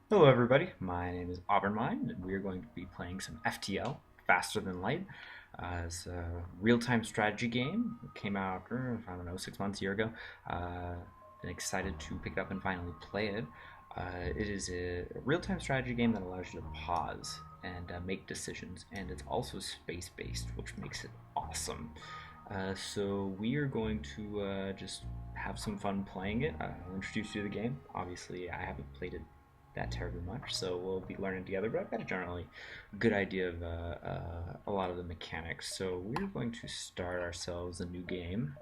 Hello everybody, my name is AuburnMind and we are going to be playing some FTL, Faster Than Light. It's a real-time strategy game. It came out, I don't know, 6 months, a year ago. Been excited to pick it up and finally play it. It is a real-time strategy game that allows you to pause and make decisions, and it's also space-based, which makes it awesome. So we are going to just have some fun playing it. I'll introduce you to the game. Obviously, I haven't played it that terribly much, so we'll be learning together, but I've got a generally good idea of a lot of the mechanics. So we're going to start ourselves a new game.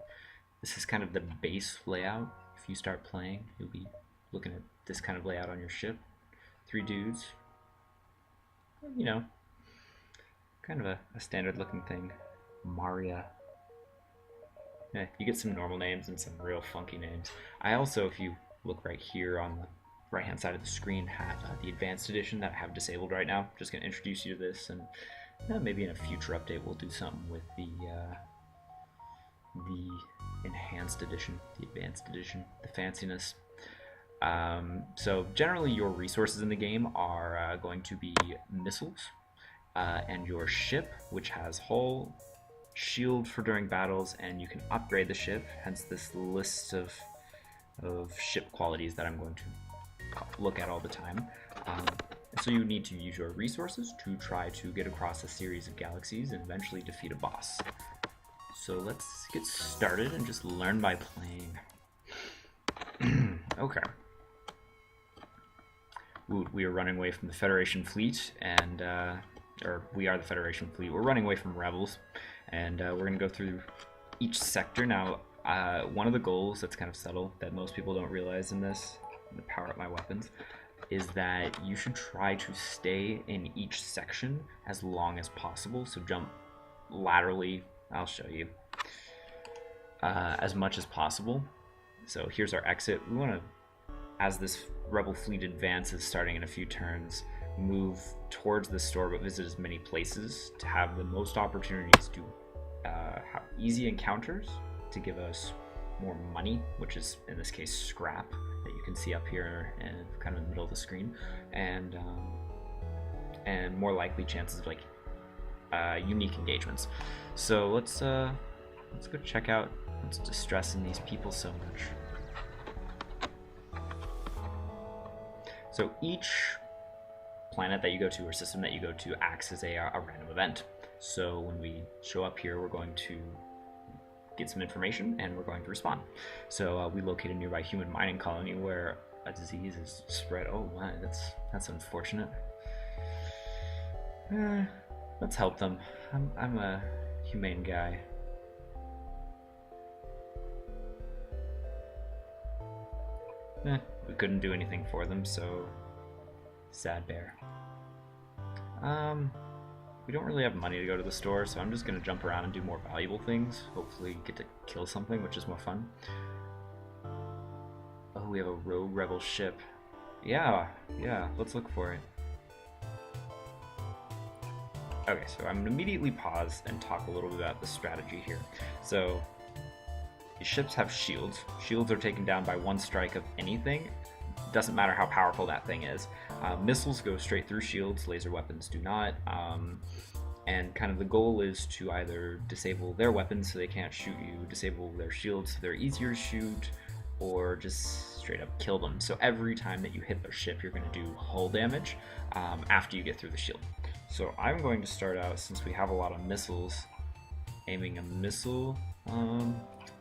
This is kind of the base layout. If you start playing, you'll be looking at this kind of layout on your ship. 3 dudes, you know, kind of a standard looking thing. Maria. Yeah, you get some normal names and some real funky names. I also, if you look right here on the right hand side of the screen, have the advanced edition that I have disabled right now. Just going to introduce you to this, and maybe in a future update we'll do something with the enhanced edition, the advanced edition, the fanciness. So generally your resources in the game are going to be missiles, and your ship, which has hull, shield for during battles, and you can upgrade the ship, hence this list of ship qualities that I'm going to look at all the time. So you need to use your resources to try to get across a series of galaxies and eventually defeat a boss. So let's get started and just learn by playing. Okay. We are running away from the Federation fleet, and or we are the Federation fleet. We're running away from rebels, and we're going to go through each sector. Now, one of the goals that's kind of subtle that most people don't realize in this, to power up my weapons, is that you should try to stay in each section as long as possible. So jump laterally, I'll show you, as much as possible. So here's our exit. We want to, as this rebel fleet advances, starting in a few turns, move towards the store but visit as many places to have the most opportunities to have easy encounters to give us more money, which is in this case scrap, that you can see up here and kind of in the middle of the screen, and more likely chances of like unique engagements. So let's go check out what's distressing these people so much. So each planet that you go to or system that you go to acts as a random event. So when we show up here, we're going to get some information and we're going to respond. So we locate a nearby human mining colony where a disease is spread. Oh my, that's unfortunate. Let's help them. I'm a humane guy. We couldn't do anything for them, so sad bear. We don't really have money to go to the store, so I'm just going to jump around and do more valuable things. Hopefully get to kill something, which is more fun. Oh, we have a rogue rebel ship. Yeah, let's look for it. Okay, so I'm going to immediately pause and talk a little bit about the strategy here. So, the ships have shields. Shields are taken down by one strike of anything. Doesn't matter how powerful that thing is. Missiles go straight through shields, laser weapons do not, and kind of the goal is to either disable their weapons so they can't shoot you, disable their shields so they're easier to shoot, or just straight up kill them. So every time that you hit their ship, you're going to do hull damage after you get through the shield. So I'm going to start out, since we have a lot of missiles, aiming a missile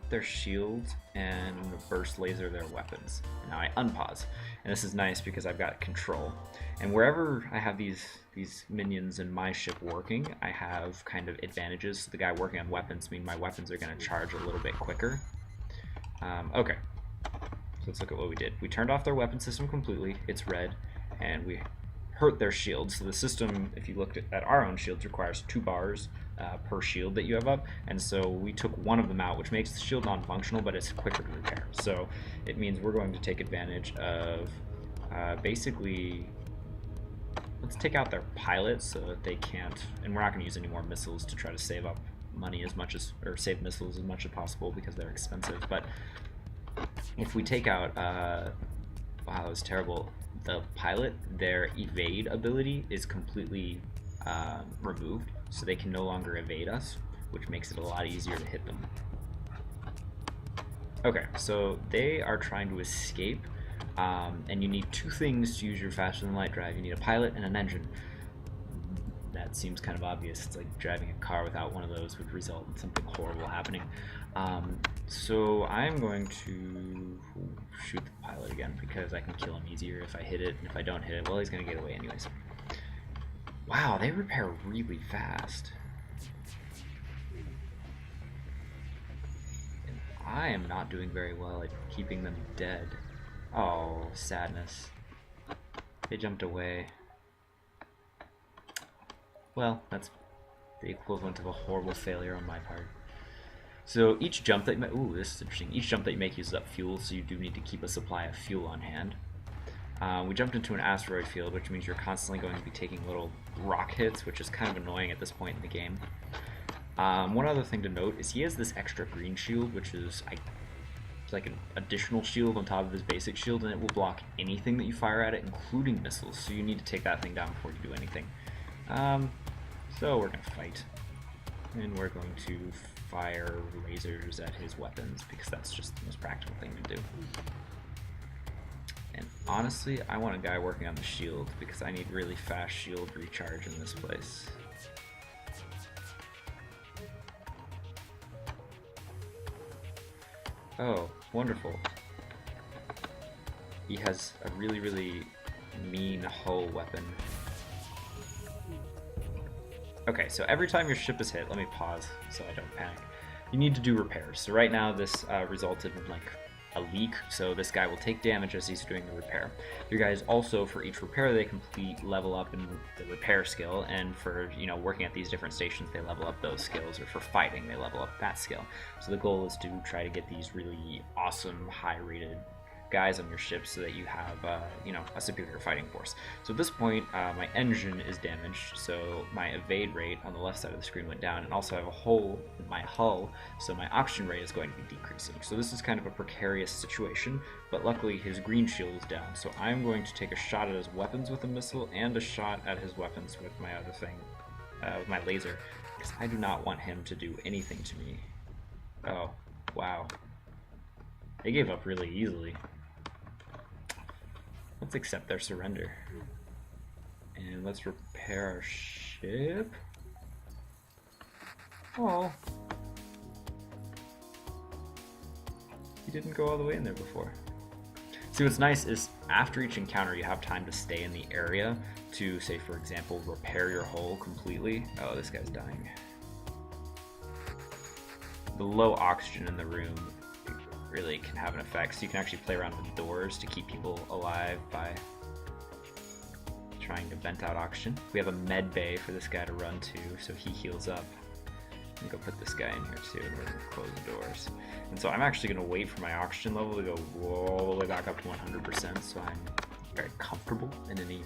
their shields and burst laser their weapons. Now I unpause, and this is nice because I've got control. And wherever I have these minions in my ship working, I have kind of advantages. So the guy working on weapons mean my weapons are going to charge a little bit quicker. Okay, so let's look at what we did. We turned off their weapon system completely. It's red, and we hurt their shields. So the system, if you looked at our own shields, requires 2 bars per shield that you have up, and so we took one of them out, which makes the shield non-functional, but it's quicker to repair. So it means we're going to take advantage of basically, let's take out their pilots so that they can't, and we're not going to use any more missiles to try to save up money as much as, or save missiles as much as possible because they're expensive. But if we take out, wow, that was terrible. the pilot, their evade ability is completely removed, so they can no longer evade us, which makes it a lot easier to hit them. Okay, so they are trying to escape, and you need two things to use your faster than light drive. You need a pilot and an engine. That seems kind of obvious. It's like driving a car without one of those would result in something horrible happening. So I'm going to shoot the pilot again because I can kill him easier if I hit it, and if I don't hit it, well, he's going to get away anyways. Wow, they repair really fast. And I am not doing very well at keeping them dead. Oh, sadness. They jumped away. Well, that's the equivalent of a horrible failure on my part. So each jump that you make, ooh, this is interesting. Each jump that you make uses up fuel, so you do need to keep a supply of fuel on hand. We jumped into an asteroid field, which means you're constantly going to be taking little rock hits, which is kind of annoying at this point in the game. One other thing to note is he has this extra green shield, which is like an additional shield on top of his basic shield, and it will block anything that you fire at it, including missiles, so you need to take that thing down before you do anything. So we're going to fight, and we're going to fire lasers at his weapons because that's just the most practical thing to do. And honestly, I want a guy working on the shield because I need really fast shield recharge in this place. Oh, wonderful. He has a really, really mean hull weapon. Okay, so every time your ship is hit, let me pause so I don't panic, you need to do repairs. So right now this resulted in like a leak, so this guy will take damage as he's doing the repair. Your guys also, for each repair they complete, level up in the repair skill, and for, you know, working at these different stations they level up those skills, or for fighting they level up that skill. So the goal is to try to get these really awesome, high-rated guys on your ship so that you have, you know, a superior fighting force. So at this point, my engine is damaged, so my evade rate on the left side of the screen went down, and also I have a hole in my hull, so my oxygen rate is going to be decreasing. So this is kind of a precarious situation, but luckily his green shield is down, so I'm going to take a shot at his weapons with a missile and a shot at his weapons with my other thing, with my laser, because I do not want him to do anything to me. Oh, wow. They gave up really easily. Let's accept their surrender. And let's repair our ship. Oh. He didn't go all the way in there before. See, what's nice is after each encounter you have time to stay in the area to, say for example, repair your hull completely. Oh, this guy's dying. The low oxygen in the room really can have an effect, so you can actually play around with doors to keep people alive by trying to vent out oxygen. We have a med bay for this guy to run to, so he heals up. I'm gonna go put this guy in here too, and we're gonna close the doors. And so I'm actually gonna wait for my oxygen level to go all the way back up to 100%, so I'm very comfortable in any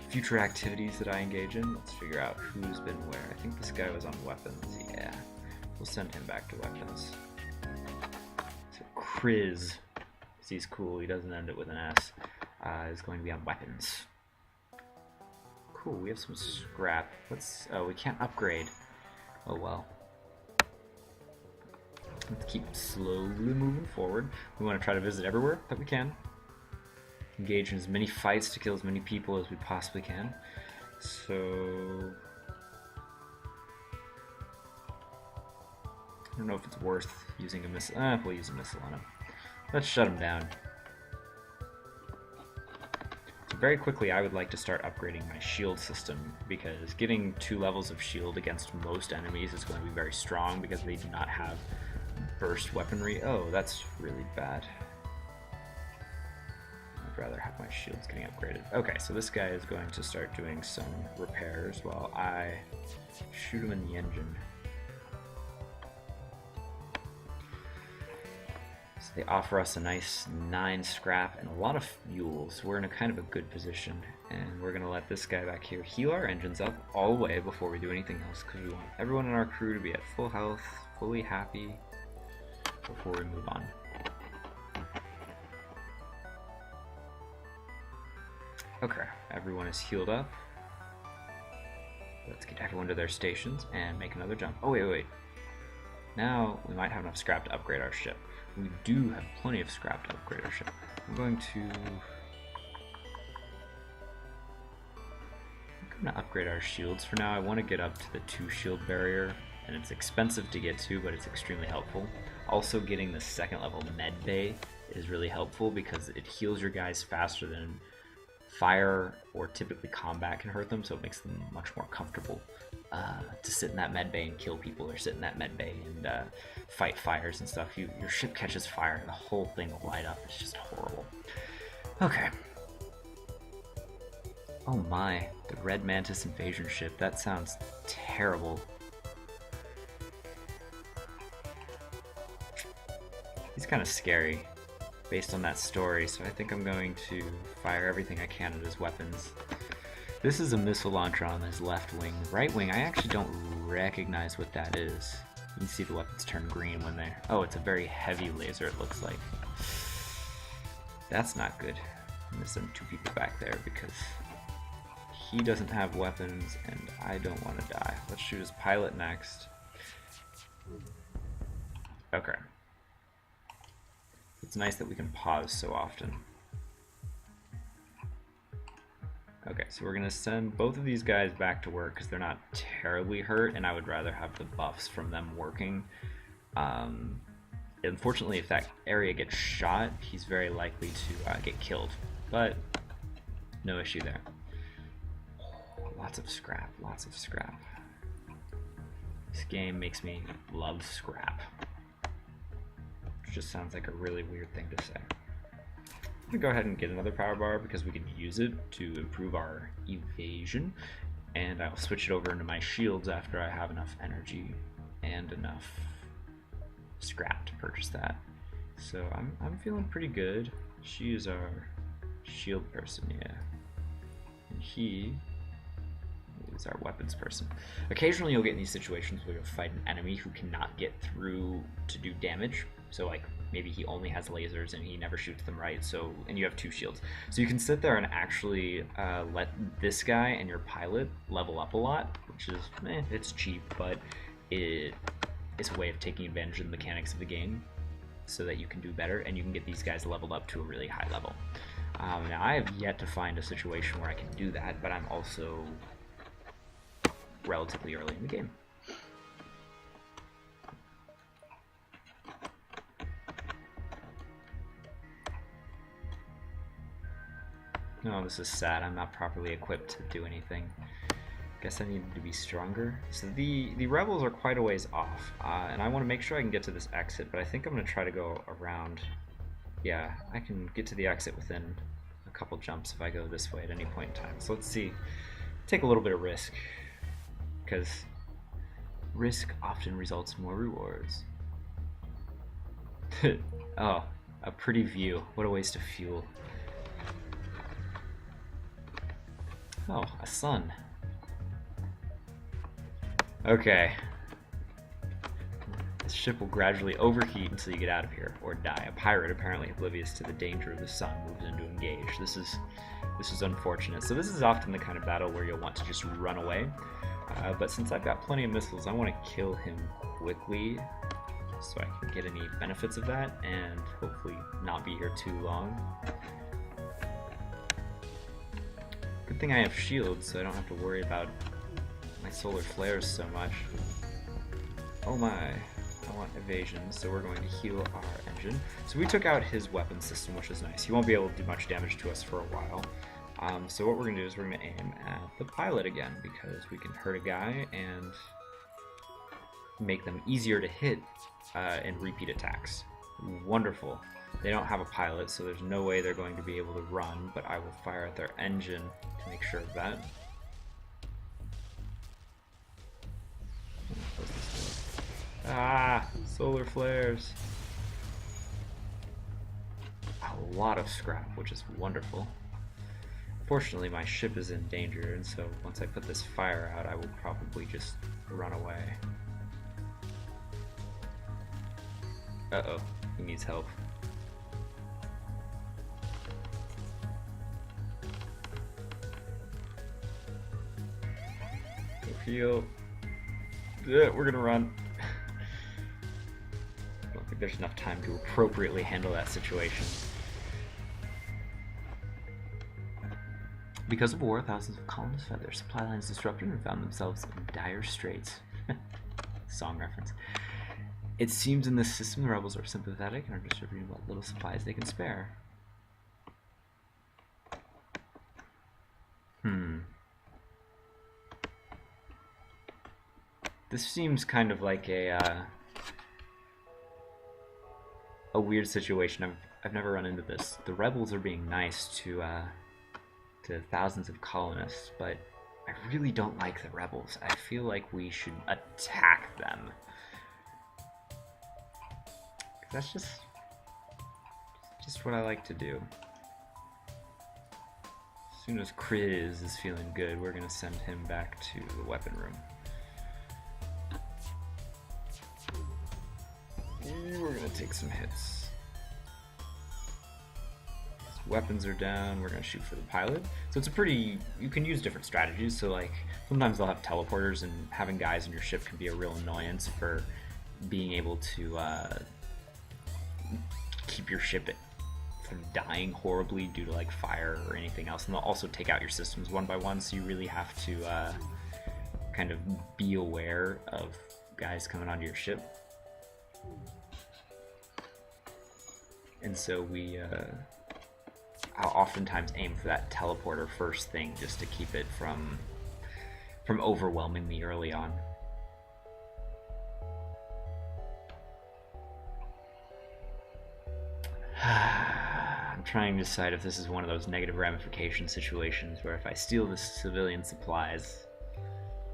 future activities that I engage in. Let's figure out who's been where. I think this guy was on weapons, yeah. We'll send him back to weapons. Kriz, because he's cool, he doesn't end it with an S, is going to be on weapons. Cool, we have some scrap. Let's, oh, we can't upgrade. Oh well. Let's keep slowly moving forward. We want to try to visit everywhere that we can. Engage in as many fights to kill as many people as we possibly can. So I don't know if it's worth using a missile. We'll use a missile on him. Let's shut him down. So very quickly, I would like to start upgrading my shield system, because getting 2 levels of shield against most enemies is going to be very strong because they do not have burst weaponry. Oh, that's really bad. I'd rather have my shields getting upgraded. Okay, so this guy is going to start doing some repairs while I shoot him in the engine. They offer us a nice 9 scrap and a lot of fuel, so we're in a kind of a good position. And we're going to let this guy back here heal our engines up all the way before we do anything else, because we want everyone in our crew to be at full health, fully happy, before we move on. Okay, everyone is healed up. Let's get everyone to their stations and make another jump. Oh, wait. Now we might have enough scrap to upgrade our ship. We do have plenty of scrap to upgrade our ship. I'm going to upgrade our shields for now. I want to get up to the 2 shield barrier, and it's expensive to get to, but it's extremely helpful. Also, getting the 2nd level med bay is really helpful because it heals your guys faster than fire or typically combat can hurt them, so it makes them much more comfortable to sit in that med bay and kill people, or sit in that med bay and fight fires and stuff. Your ship catches fire and the whole thing will light up. It's just horrible. Okay. Oh my, the Red Mantis invasion ship. That sounds terrible. He's kind of scary based on that story, so I think I'm going to fire everything I can at his weapons. This is a missile launcher on his left wing. Right wing, I actually don't recognize what that is. You can see the weapons turn green when they're... Oh, it's a very heavy laser, it looks like. That's not good. I'm going to send 2 people back there because he doesn't have weapons and I don't want to die. Let's shoot his pilot next. Okay. It's nice that we can pause so often. Okay, so we're going to send both of these guys back to work because they're not terribly hurt, and I would rather have the buffs from them working. Unfortunately, if that area gets shot, he's very likely to get killed, but no issue there. Lots of scrap, lots of scrap. This game makes me love scrap. Which just sounds like a really weird thing to say. I'm gonna go ahead and get another power bar because we can use it to improve our evasion, and I'll switch it over into my shields after I have enough energy and enough scrap to purchase that. So I'm feeling pretty good. She is our shield person, yeah, and he is our weapons person. Occasionally you'll get in these situations where you'll fight an enemy who cannot get through to do damage. So like maybe he only has lasers and he never shoots them right, so, and you have 2 shields. So you can sit there and actually let this guy and your pilot level up a lot, which is, it's cheap, but it's a way of taking advantage of the mechanics of the game so that you can do better, and you can get these guys leveled up to a really high level. Now I have yet to find a situation where I can do that, but I'm also relatively early in the game. Oh, this is sad. I'm not properly equipped to do anything. Guess I need to be stronger. So the rebels are quite a ways off, and I want to make sure I can get to this exit, but I think I'm going to try to go around. Yeah, I can get to the exit within a couple jumps if I go this way at any point in time. So let's see. Take a little bit of risk, because risk often results in more rewards. Oh, a pretty view. What a waste of fuel. Oh, a sun. Okay. This ship will gradually overheat until you get out of here, or die. A pirate, apparently oblivious to the danger of the sun, moves in to engage. This is unfortunate. So this is often the kind of battle where you'll want to just run away. But since I've got plenty of missiles, I want to kill him quickly so I can get any benefits of that and hopefully not be here too long. Good thing I have shields, so I don't have to worry about my solar flares so much. Oh my, I want evasion, so we're going to heal our engine. So we took out his weapon system, which is nice. He won't be able to do much damage to us for a while. So what we're going to do is we're going to aim at the pilot again, because we can hurt a guy and make them easier to hit in repeat attacks. Wonderful. They don't have a pilot, so there's no way they're going to be able to run, but I will fire at their engine to make sure of that. Ah, solar flares. A lot of scrap, which is wonderful. Fortunately, my ship is in danger, and so once I put this fire out, I will probably just run away. Uh-oh, he needs help. Heal. Yeah, we're gonna run. I don't think there's enough time to appropriately handle that situation. Because of war, thousands of colonists had their supply lines disrupted and found themselves in dire straits. Song reference. It seems in this system the rebels are sympathetic and are distributing what little supplies they can spare. This seems kind of like a weird situation. I've never run into this. The rebels are being nice to thousands of colonists, but I really don't like the rebels. I feel like we should attack them. That's just what I like to do. As soon as Kriz is feeling good, we're gonna send him back to the weapon room. We're gonna take some hits. Weapons are down, we're gonna shoot for the pilot. So it's a pretty, you can use different strategies. So like, sometimes they'll have teleporters, and having guys in your ship can be a real annoyance for being able to keep your ship from dying horribly due to like fire or anything else. And they'll also take out your systems one by one, so you really have to kind of be aware of guys coming onto your ship. And so I'll oftentimes aim for that teleporter first thing, just to keep it from overwhelming me early on. I'm trying to decide if this is one of those negative ramification situations where if I steal the civilian supplies,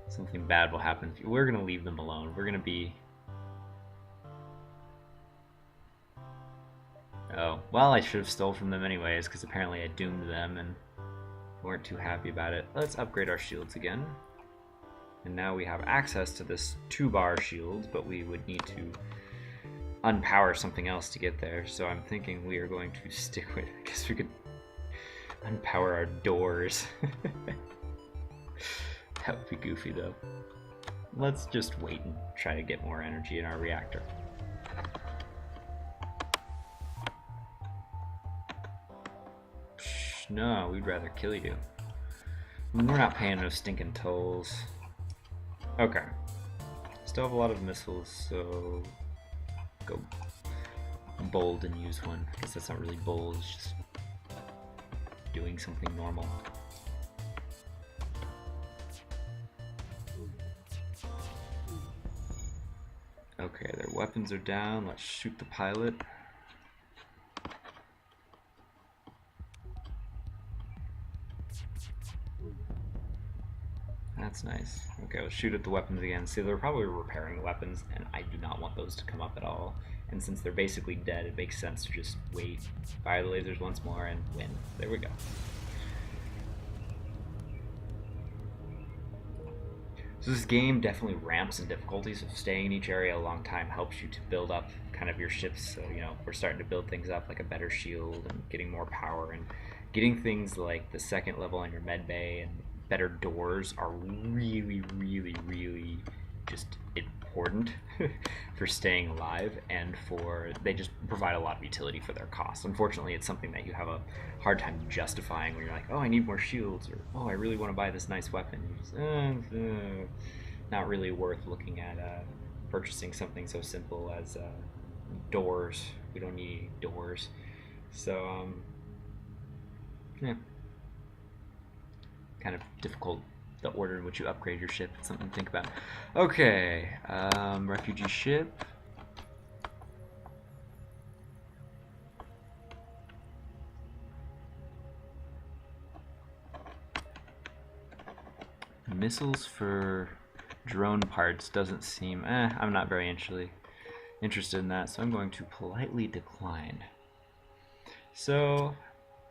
something bad will happen. We're gonna leave them alone. We're gonna be... Oh, well, I should have stole from them anyways, because apparently I doomed them and weren't too happy about it. Let's upgrade our shields again. And now we have access to this 2-bar shield, but we would need to unpower something else to get there. So I'm thinking we are going to stick with... I guess we could unpower our doors. That would be goofy, though. Let's just wait and try to get more energy in our reactor. No, we'd rather kill you. We're not paying no stinking tolls. Okay. Still have a lot of missiles, so go bold and use one. I guess that's not really bold, it's just doing something normal. Okay, their weapons are down. Let's shoot the pilot. That's nice. Okay, let's shoot at the weapons again. See, they're probably repairing weapons, and I do not want those to come up at all. And since they're basically dead, it makes sense to just wait, fire the lasers once more, and win. There we go. So this game definitely ramps in difficulty, so staying in each area a long time helps you to build up kind of your ships. So, you know, we're starting to build things up like a better shield and getting more power, and getting things like the second level on your med bay and better doors are really, really, really just important for staying alive, and they just provide a lot of utility for their cost. Unfortunately, it's something that you have a hard time justifying when you're like, oh, I need more shields, or oh, I really want to buy this nice weapon. Just, not really worth looking at purchasing something so simple as doors. We don't need doors. So, yeah. Kind of difficult, the order in which you upgrade your ship. It's something to think about. Okay, refugee ship. Missiles for drone parts doesn't seem, I'm not very interested in that, so I'm going to politely decline. So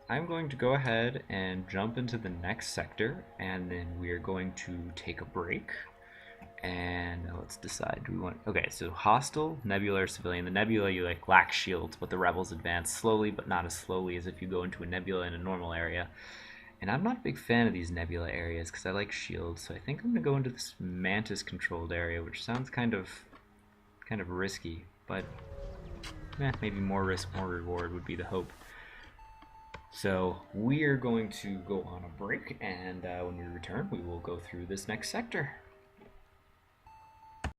I'm going to go ahead and jump into the next sector, and then we're going to take a break. And let's decide, do we want... Okay, so hostile, nebula, or civilian. The nebula, you like lack shields, but the rebels advance slowly, but not as slowly as if you go into a nebula in a normal area. And I'm not a big fan of these nebula areas because I like shields, so I think I'm going to go into this mantis controlled area, which sounds kind of risky, but maybe more risk, more reward would be the hope. So we are going to go on a break, and when we return, we will go through this next sector.